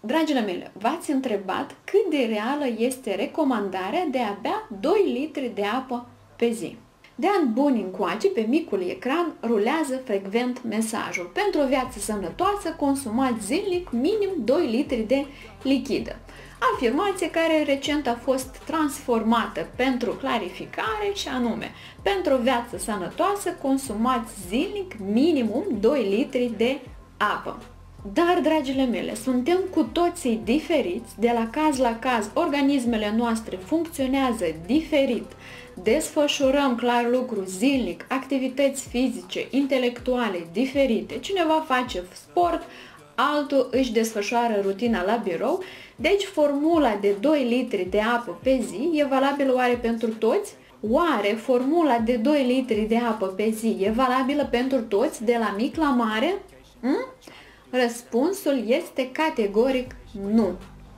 Dragile mele, v-ați întrebat cât de reală este recomandarea de a bea 2 litri de apă pe zi? De ani buni încoace, pe micul ecran rulează frecvent mesajul: pentru o viață sănătoasă, consumați zilnic minim 2 litri de lichidă. Afirmație care recent a fost transformată pentru clarificare și anume: pentru o viață sănătoasă, consumați zilnic minimum 2 litri de apă. Dar, dragile mele, suntem cu toții diferiți, de la caz la caz, organismele noastre funcționează diferit, desfășurăm clar lucru zilnic, activități fizice, intelectuale diferite, cineva face sport, altul își desfășoară rutina la birou, deci formula de 2 litri de apă pe zi e valabilă oare pentru toți? Oare formula de 2 litri de apă pe zi e valabilă pentru toți, de la mic la mare? Răspunsul este categoric nu.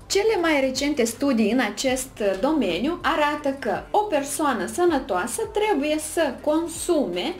Cele mai recente studii în acest domeniu arată că o persoană sănătoasă trebuie să consume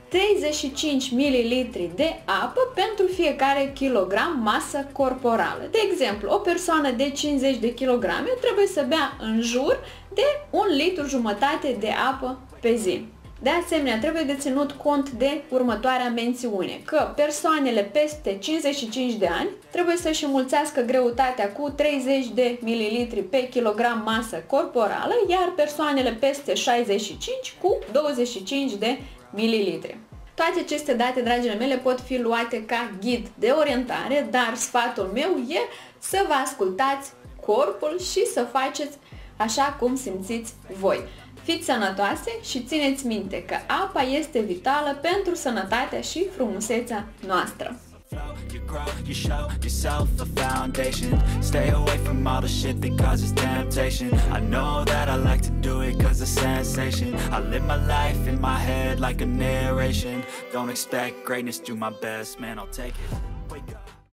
35 ml de apă pentru fiecare kilogram masă corporală. De exemplu, o persoană de 50 de kg trebuie să bea în jur de 1,5 litri de apă pe zi. De asemenea, trebuie de ținut cont de următoarea mențiune, că persoanele peste 55 de ani trebuie să-și înmulțească greutatea cu 30 de ml pe kilogram masă corporală, iar persoanele peste 65 cu 25 de mililitri. Toate aceste date, dragile mele, pot fi luate ca ghid de orientare, dar sfatul meu e să vă ascultați corpul și să faceți așa cum simțiți voi. Fiți sănătoase și țineți minte că apa este vitală pentru sănătatea și frumusețea noastră. You grow, you show yourself a foundation. Stay away from all the shit that causes temptation. I know that I like to do it cause it's sensation. I live my life in my head like a narration. Don't expect greatness, do my best, man, I'll take it.